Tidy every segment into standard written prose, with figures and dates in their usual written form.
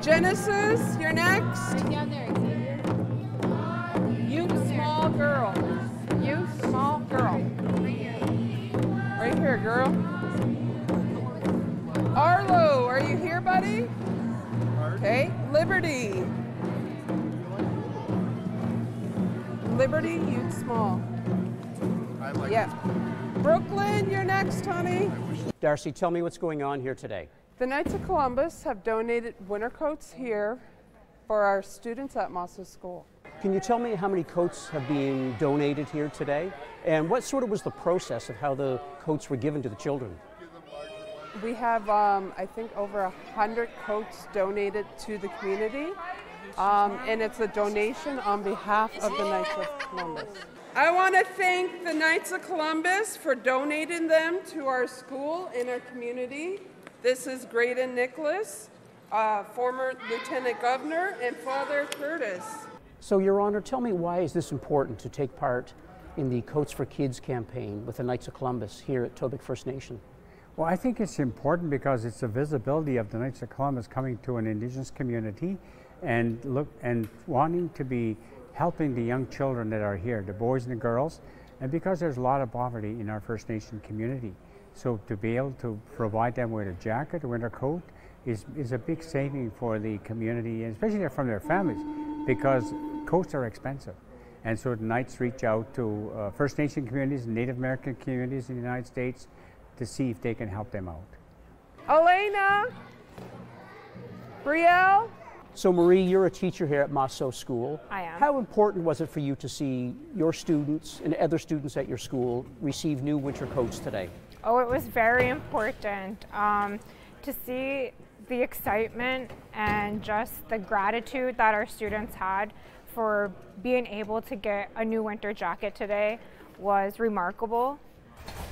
Genesis, you're next. Right down there, Xavier. You small girl. You small girl. Right here, girl. Arlo, are you here, buddy? Okay. Liberty. Liberty, you small. Yeah. Brooklyn, you're next, honey. Darcy, tell me what's going on here today. The Knights of Columbus have donated winter coats here for our students at Mosso School. Can you tell me how many coats have been donated here today? And what sort of was the process of how the coats were given to the children? We have, I think, over 100 coats donated to the community. And it's a donation on behalf of the Knights of Columbus. I want to thank the Knights of Columbus for donating them to our school and our community. This is Graydon Nicholas, former Lieutenant Governor, and Father Curtis. So, Your Honor, tell me, why is this important to take part in the Coats for Kids campaign with the Knights of Columbus here at Tobique First Nation? Well, I think it's important because it's the visibility of the Knights of Columbus coming to an Indigenous community and wanting to be helping the young children that are here, the boys and the girls, and because there's a lot of poverty in our First Nation community. So to be able to provide them with a jacket, a winter coat, is a big saving for the community, and especially from their families, because coats are expensive. And so the Knights reach out to First Nation communities and Native American communities in the United States to see if they can help them out. Elena, Brielle. So, Marie, you're a teacher here at Mosso School. I am. How important was it for you to see your students and other students at your school receive new winter coats today? Oh, it was very important to see the excitement and just the gratitude that our students had for being able to get a new winter jacket today was remarkable.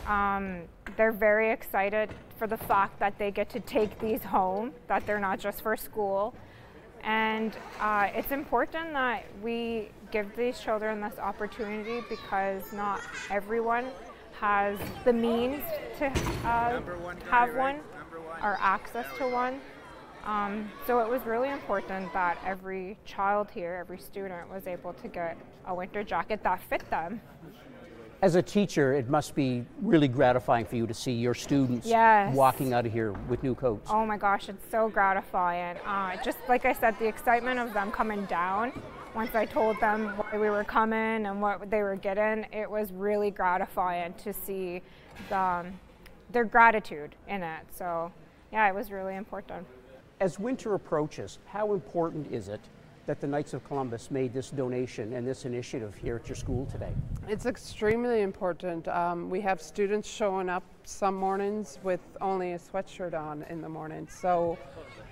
They're very excited for the fact that they get to take these home, that they're not just for school. And it's important that we give these children this opportunity because not everyone has the means to have one or access to one. So it was really important that every child here, every student was able to get a winter jacket that fit them. As a teacher, it must be really gratifying for you to see your students walking out of here with new coats. Oh my gosh, it's so gratifying. Just like I said, the excitement of them coming down, once I told them why we were coming and what they were getting, it was really gratifying to see their gratitude in it. So yeah, it was really important. As winter approaches, how important is it that the Knights of Columbus made this donation and this initiative here at your school today? It's extremely important. We have students showing up some mornings with only a sweatshirt on in the morning. So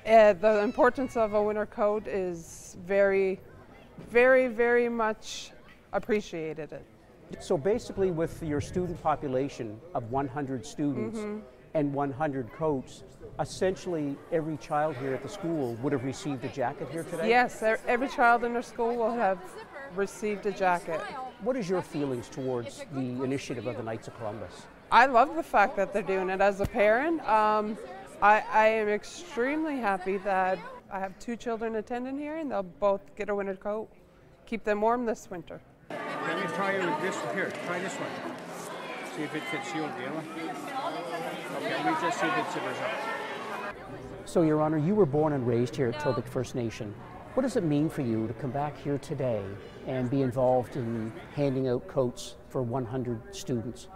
the importance of a winter coat is very, very, very much appreciated. So basically, with your student population of 100 students and 100 coats, essentially every child here at the school would have received a jacket here today? Yes, every child in our school will have received a jacket. What is your feelings towards the initiative of the Knights of Columbus? I love the fact that they're doing it. As a parent, I am extremely happy that I have 2 children attending here and they'll both get a winter coat. Keep them warm this winter. Let me try it with this one here. Try this one. See if it fits you, Gayla. Okay, let me just see if it zippers up. So, Your Honor, you were born and raised here at Tobique First Nation. What does it mean for you to come back here today and be involved in handing out coats for 100 students?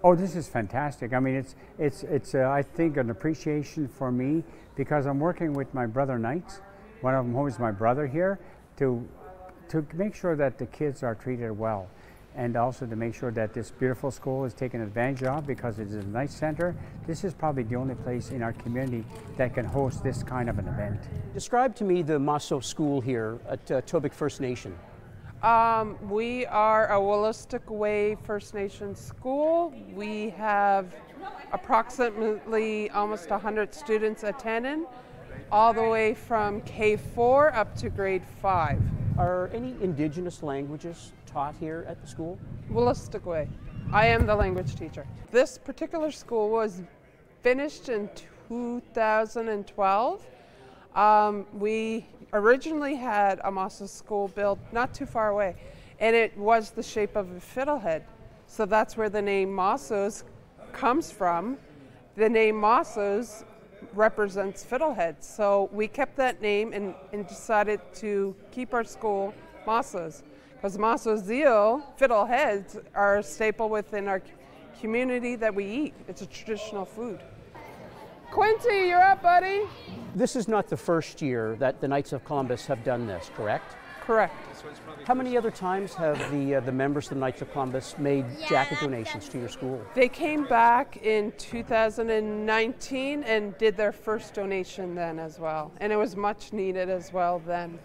Oh, this is fantastic. I mean, it's I think an appreciation for me because I'm working with my brother Knights, one of them who is my brother here, to make sure that the kids are treated well, and also to make sure that this beautiful school is taken advantage of because it is a nice center. This is probably the only place in our community that can host this kind of an event. Describe to me the Mosso School here at Tobique First Nation. We are a Wolastoqey First Nation school. We have approximately almost 100 students attending, all the way from K4 up to grade 5. Are any Indigenous languages taught here at the school? Wolastoqey. I am the language teacher. This particular school was finished in 2012. We originally had a Mossos school built not too far away, and it was the shape of a fiddlehead. So that's where the name Mossos comes from. The name Mossos represents fiddleheads. So we kept that name and decided to keep our school Mossos, because Mossos Zeal fiddleheads are a staple within our community that we eat. It's a traditional food. Quincy, you're up, buddy. This is not the first year that the Knights of Columbus have done this, correct? Correct. How many other times have the members of the Knights of Columbus made jacket donations to your school? They came back in 2019 and did their first donation then as well. And it was much needed as well then.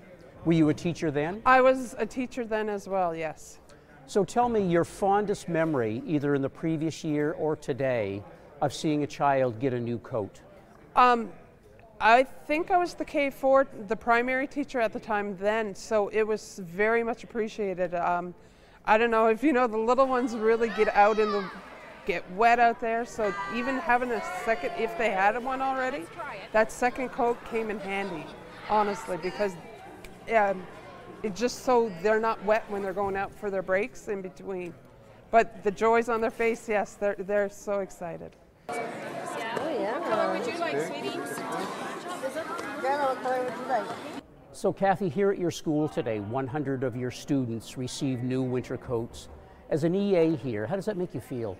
Were you a teacher then? I was a teacher then as well, yes. So tell me your fondest memory, either in the previous year or today, of seeing a child get a new coat. I think I was the K4, the primary teacher at the time then, so it was very much appreciated. I don't know if you know, the little ones really get wet out there, so even having a second, if they had one already, that second coat came in handy, honestly, because it's just so they're not wet when they're going out for their breaks in between. But the joys on their face, yes, they're so excited. Oh, yeah. What color would you like, sweetie? What color would you like? So Kathy, here at your school today, 100 of your students received new winter coats. As an EA here, how does that make you feel?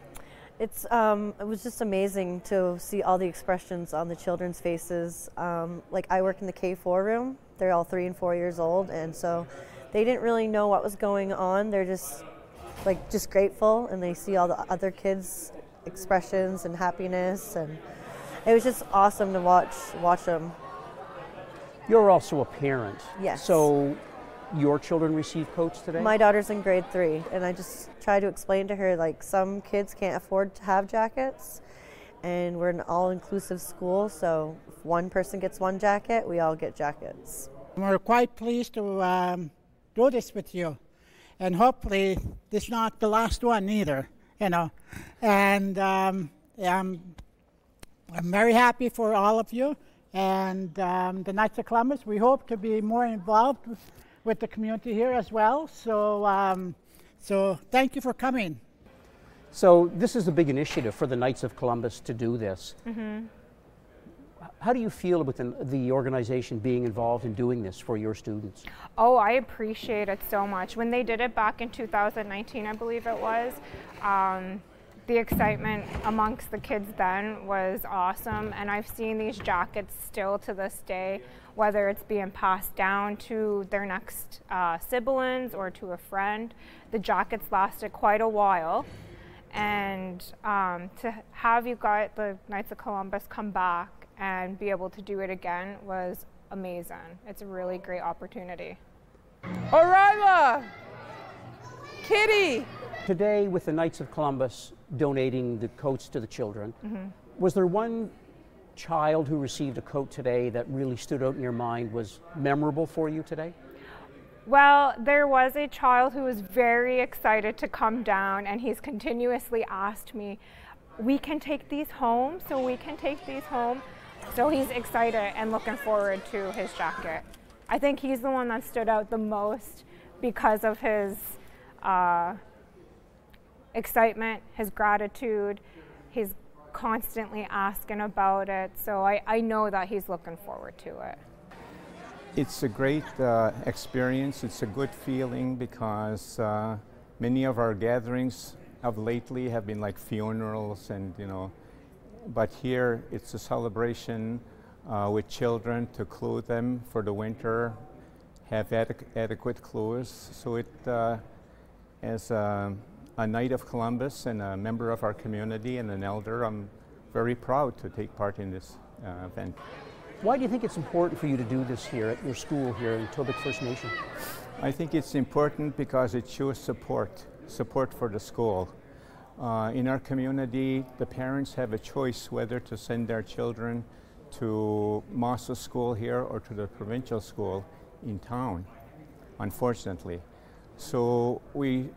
It was just amazing to see all the expressions on the children's faces. Like I work in the K4 room. They're all 3 and 4 years old, and so they didn't really know what was going on. They're just grateful, and they see all the other kids' expressions and happiness, and it was just awesome to watch them. You're also a parent. Yes. So your children receive coats today? My daughter's in grade 3, and I just try to explain to her, like, some kids can't afford to have jackets, and we're an all-inclusive school, so if one person gets one jacket, we all get jackets. We're quite pleased to do this with you, and hopefully this is not the last one either, you know. And I'm very happy for all of you, and the Knights of Columbus, we hope to be more involved with the community here as well. So, so thank you for coming. So this is a big initiative for the Knights of Columbus to do this. Mm-hmm. How do you feel about the organization being involved in doing this for your students? Oh, I appreciate it so much. When they did it back in 2019, I believe it was, the excitement amongst the kids then was awesome, and I've seen these jackets still to this day, whether it's being passed down to their next siblings or to a friend. The jackets lasted quite a while, and to have you guys, the Knights of Columbus, come back and be able to do it again was amazing. It's a really great opportunity. Orima! Kitty! Today, with the Knights of Columbus donating the coats to the children, Mm-hmm. was there one child who received a coat today that really stood out in your mind, was memorable for you today? Well, there was a child who was very excited to come down, and he's continuously asked me, we can take these home, so we can take these home. So he's excited and looking forward to his jacket. I think he's the one that stood out the most because of his excitement, his gratitude. He's constantly asking about it, so I know that he's looking forward to it. It's a great experience. It's a good feeling because many of our gatherings of lately have been like funerals, and you know, but here it's a celebration with children to clothe them for the winter, have adequate clothes. So it, as a Knight of Columbus and a member of our community and an elder, I'm very proud to take part in this event. Why do you think it's important for you to do this here at your school here in Tobique First Nation? I think it's important because it shows support for the school. In our community, the parents have a choice whether to send their children to Mossos school here or to the provincial school in town, unfortunately. So we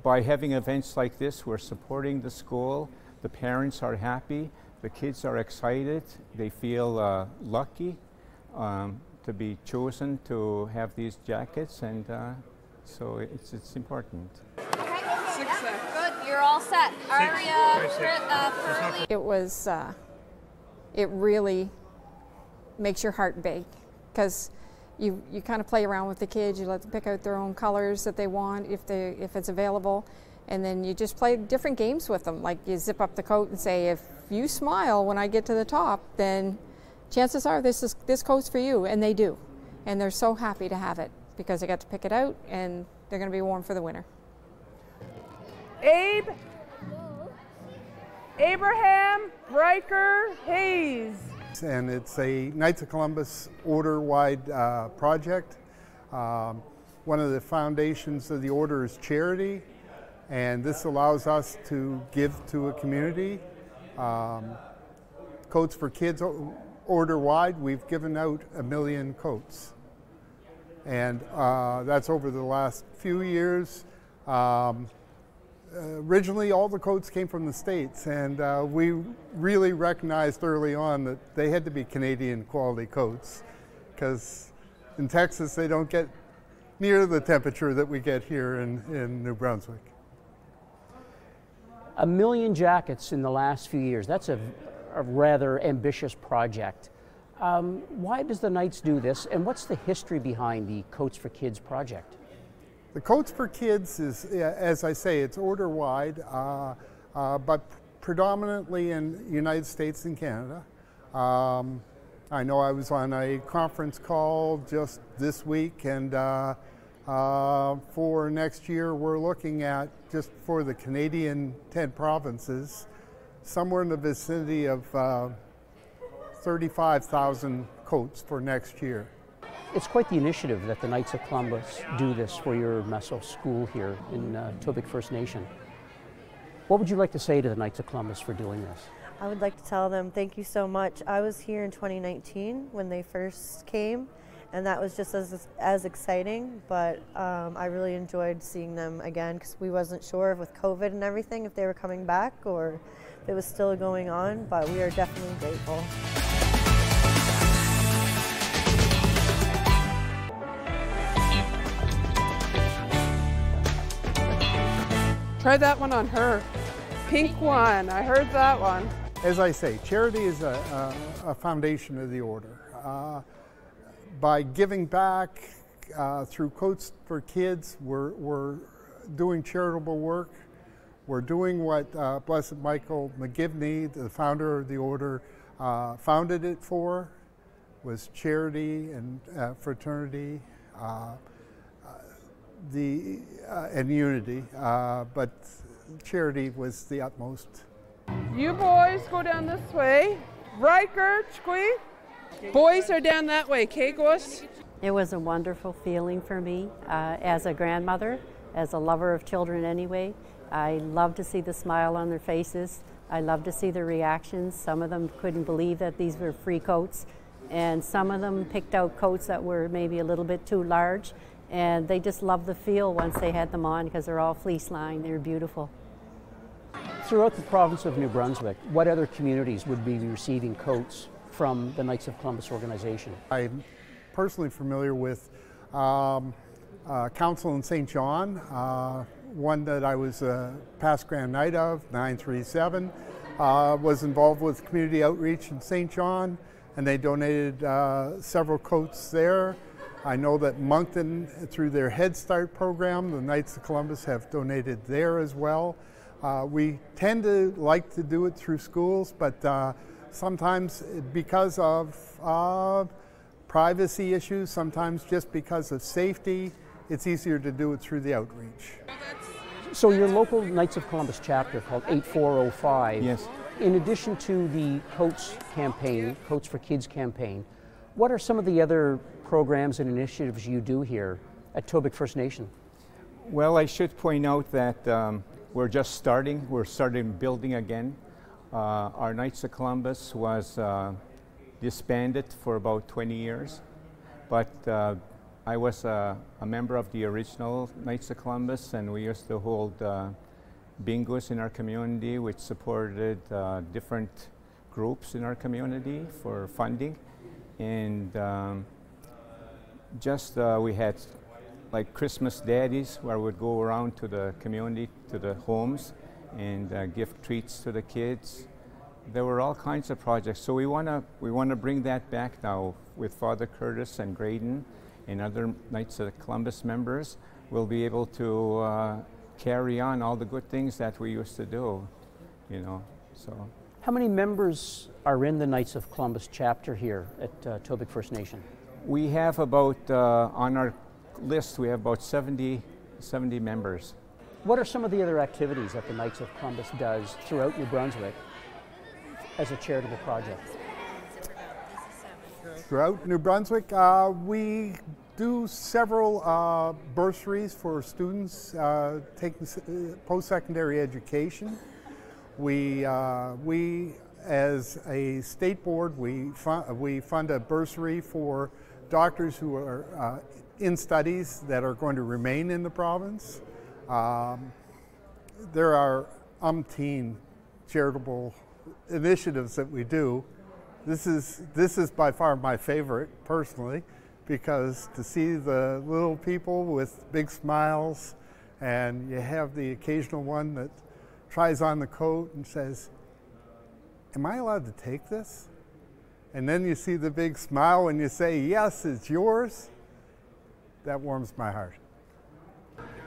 by having events like this, we're supporting the school. The parents are happy, the kids are excited, they feel lucky to be chosen to have these jackets, and so it's important. Good, you're all set. Aria, Pearly. It really makes your heart big, because you kind of play around with the kids. You let them pick out their own colors that they want if it's available, and then you just play different games with them. Like you zip up the coat and say, if you smile when I get to the top, then chances are this coat's for you, and they do, and they're so happy to have it because they got to pick it out and they're going to be warm for the winter. Abe, Abraham, Riker, Hayes. And it's a Knights of Columbus order-wide project. One of the foundations of the order is charity, and this allows us to give to a community. Coats for Kids order-wide, we've given out 1 million coats. And that's over the last few years. Originally, all the coats came from the States, and we really recognized early on that they had to be Canadian quality coats, because in Texas they don't get near the temperature that we get here in New Brunswick. 1 million jackets in the last few years. That's a rather ambitious project. Why does the Knights do this, and what's the history behind the Coats for Kids project? The Coats for Kids is, as I say, it's order-wide, but predominantly in the United States and Canada. I know I was on a conference call just this week, and for next year we're looking at, just for the Canadian 10 provinces, somewhere in the vicinity of 35,000 coats for next year. It's quite the initiative that the Knights of Columbus do this for your Meso school here in Tobique First Nation. What would you like to say to the Knights of Columbus for doing this? I would like to tell them thank you so much. I was here in 2019 when they first came, and that was just as exciting, but I really enjoyed seeing them again, because we wasn't sure with COVID and everything if they were coming back or if it was still going on, but we are definitely grateful. Try that one on her. Pink one, I heard that one. As I say, charity is a foundation of the order. By giving back through Coats for Kids, we're doing charitable work. We're doing what Blessed Michael McGivney, the founder of the order, founded it for, was charity and fraternity. And unity, but charity was the utmost. You boys go down this way. Riker, Chqui. Boys are down that way. Kagos. It was a wonderful feeling for me as a grandmother, as a lover of children anyway. I love to see the smile on their faces. I love to see their reactions. Some of them couldn't believe that these were free coats, and some of them picked out coats that were maybe a little bit too large. And they just loved the feel once they had them on, because they're all fleece lined. They're beautiful. Throughout the province of New Brunswick, what other communities would be receiving coats from the Knights of Columbus organization? I'm personally familiar with Council in St. John, one that I was a past Grand Knight of, 937, was involved with community outreach in St. John, and they donated several coats there. I know that Moncton, through their Head Start program, the Knights of Columbus have donated there as well. We tend to like to do it through schools, but sometimes because of privacy issues, sometimes just because of safety, it's easier to do it through the outreach. So your local Knights of Columbus chapter called 8405, yes. In addition to the Coats campaign, Coats for Kids campaign, what are some of the other programs and initiatives you do here at Tobique First Nation? Well, I should point out that we're just starting. We're starting building again. Our Knights of Columbus was disbanded for about 20 years, but I was a member of the original Knights of Columbus, and we used to hold bingos in our community, which supported different groups in our community for funding. and we had like Christmas daddies where we'd go around to the community, to the homes, and give treats to the kids. There were all kinds of projects. So we want to bring that back now with Father Curtis and Graydon and other Knights of Columbus members. We'll be able to carry on all the good things that we used to do, you know. So. How many members are in the Knights of Columbus chapter here at Tobique First Nation? We have about, on our list, we have about 70 members. What are some of the other activities that the Knights of Columbus does throughout New Brunswick as a charitable project? Throughout New Brunswick, we do several bursaries for students taking post-secondary education. We as a state board, we fund a bursary for doctors who are in studies that are going to remain in the province. There are umpteen charitable initiatives that we do. This is by far my favorite, personally, because to see the little people with big smiles, and you have the occasional one that tries on the coat and says, "Am I allowed to take this?" And then you see the big smile and you say, "Yes, it's yours." That warms my heart.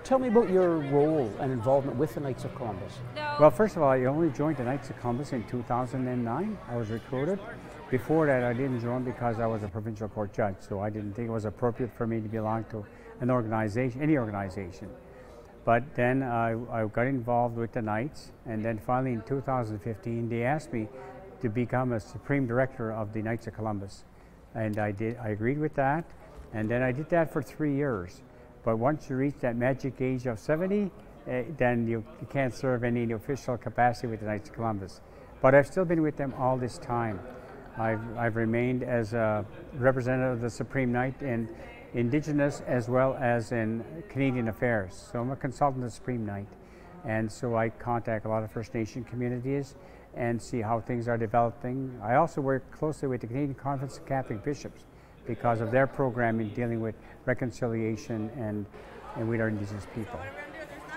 Tell me about your role and involvement with the Knights of Columbus. Well, first of all, I only joined the Knights of Columbus in 2009. I was recruited. Before that, I didn't join because I was a provincial court judge, so I didn't think it was appropriate for me to belong to an organization, any organization. But then I got involved with the Knights, and then finally in 2015, they asked me to become a Supreme Director of the Knights of Columbus. And I agreed with that, and then I did that for 3 years. But once you reach that magic age of 70, then you can't serve any official capacity with the Knights of Columbus. But I've still been with them all this time. I've remained as a representative of the Supreme Knight in Indigenous as well as in Canadian affairs. So I'm a consultant of the Supreme Knight. And so I contact a lot of First Nation communities and see how things are developing. I also work closely with the Canadian Conference of Catholic Bishops because of their program in dealing with reconciliation and with our Indigenous people.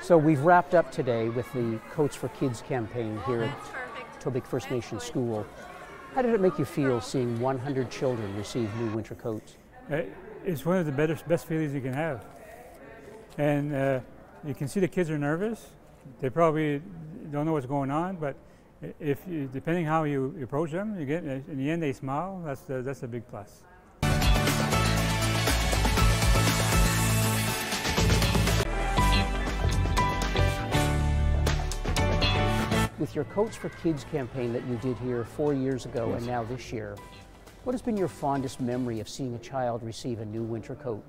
So we've wrapped up today with the Coats for Kids campaign here at Tobique First Nation School. How did it make you feel seeing 100 children receive new winter coats? It's one of the best feelings you can have. And you can see the kids are nervous. They probably don't know what's going on, but depending how you approach them, you get, in the end they smile. That's a big plus. With your Coats for Kids campaign that you did here 4 years ago and now this year, what has been your fondest memory of seeing a child receive a new winter coat?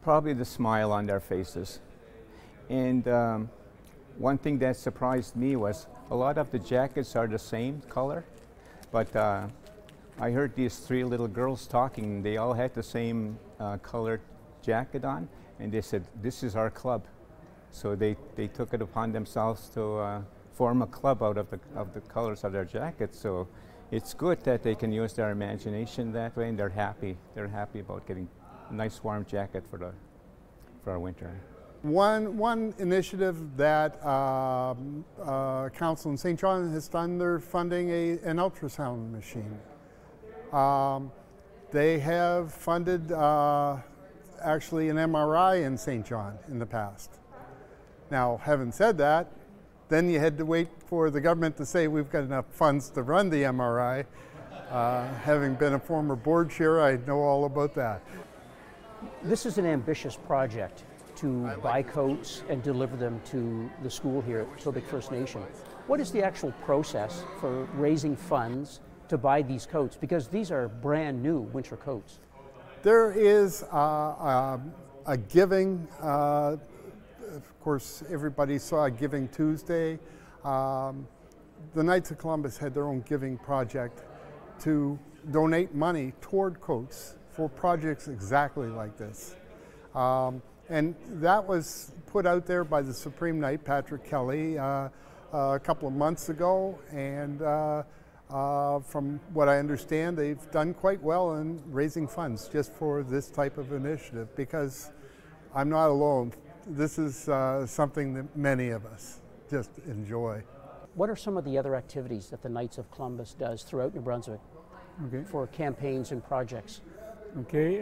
Probably the smile on their faces. And one thing that surprised me was a lot of the jackets are the same color, but I heard these 3 little girls talking. They all had the same colored jacket on, and they said, "This is our club." So they took it upon themselves to form a club out of the colors of their jackets. So it's good that they can use their imagination that way, and they're happy. They're happy about getting a nice warm jacket for our winter. One initiative that Council in St. John has done, they're funding an ultrasound machine. They have funded actually an MRI in St. John in the past. Now, having said that, then you had to wait for the government to say we've got enough funds to run the MRI. Having been a former board chair, I know all about that. This is an ambitious project to buy coats and deliver them to the school here at Tobique First Nation. What is the actual process for raising funds to buy these coats? Because these are brand new winter coats. There is a giving. Of course, everybody saw Giving Tuesday. The Knights of Columbus had their own giving project to donate money toward coats for projects exactly like this. And that was put out there by the Supreme Knight, Patrick Kelly, a couple of months ago. And From what I understand, they've done quite well in raising funds just for this type of initiative, because I'm not alone. This is something that many of us just enjoy. What are some of the other activities that the Knights of Columbus does throughout New Brunswick for campaigns and projects? Okay,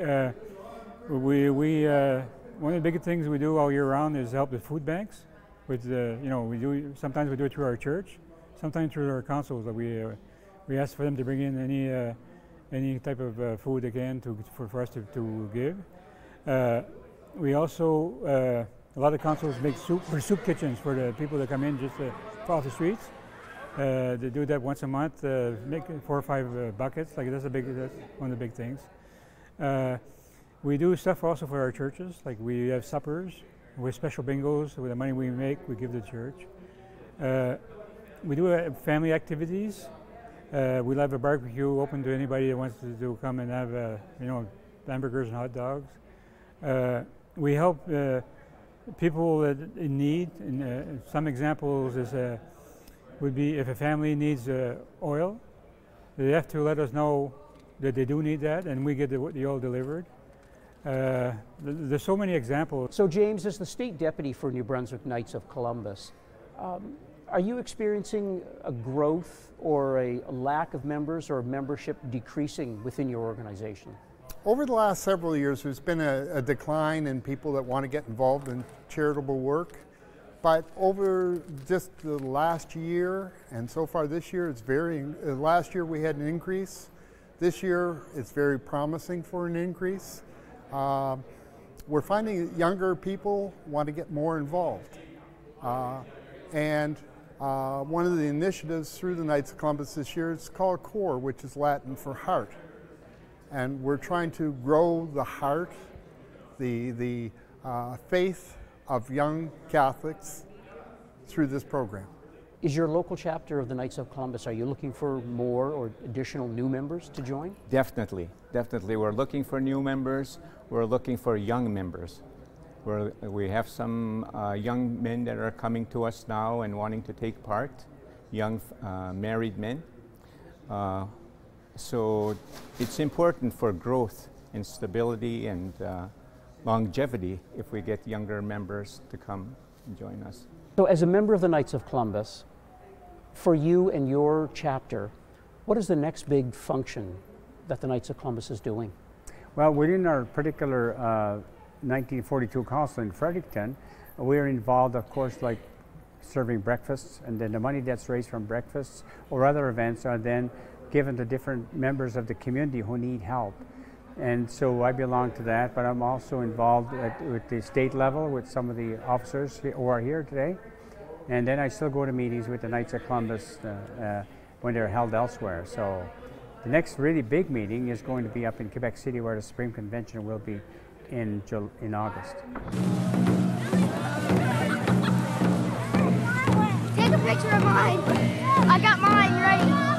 one of the big things we do all year round is help the food banks. With sometimes we do it through our church, sometimes through our councils. We ask for them to bring in any type of food they can for us to give. We also a lot of councils make soup kitchens for the people that come in just off the streets. They do that once a month, make 4 or 5 buckets. That's one of the big things. We do stuff also for our churches, like we have suppers with special bingos. With the money we make, we give to the church. We do family activities. We'll have a barbecue open to anybody that wants to come and have hamburgers and hot dogs. We help people in need. And some examples would be if a family needs oil, they have to let us know that they do need that, and we get the oil delivered. There's so many examples. So James, as the State Deputy for New Brunswick Knights of Columbus, are you experiencing a growth or a lack of members or membership decreasing within your organization? Over the last several years, there's been a decline in people that want to get involved in charitable work. But over just the last year, and so far this year, it's varying. Last year we had an increase. This year it's very promising for an increase. We're finding that younger people want to get more involved. And one of the initiatives through the Knights of Columbus this year is called CORE, which is Latin for heart. And we're trying to grow the heart, the faith of young Catholics through this program. Is your local chapter of the Knights of Columbus, are you looking for more or additional new members to join? Definitely. We're looking for new members. We're looking for young members. We have some young men that are coming to us now and wanting to take part, young married men. So it's important for growth and stability and longevity if we get younger members to come and join us. So as a member of the Knights of Columbus, for you and your chapter, what is the next big function that the Knights of Columbus is doing? Well, within our particular 1942 Council in Fredericton, we're involved, of course, like serving breakfasts, and then the money that's raised from breakfasts or other events are then given to different members of the community who need help. And so I belong to that, but I'm also involved with the state level with some of the officers who are here today. And then I still go to meetings with the Knights of Columbus when they're held elsewhere. So the next really big meeting is going to be up in Quebec City, where the Supreme Convention will be in August. Take a picture of mine. I got mine ready.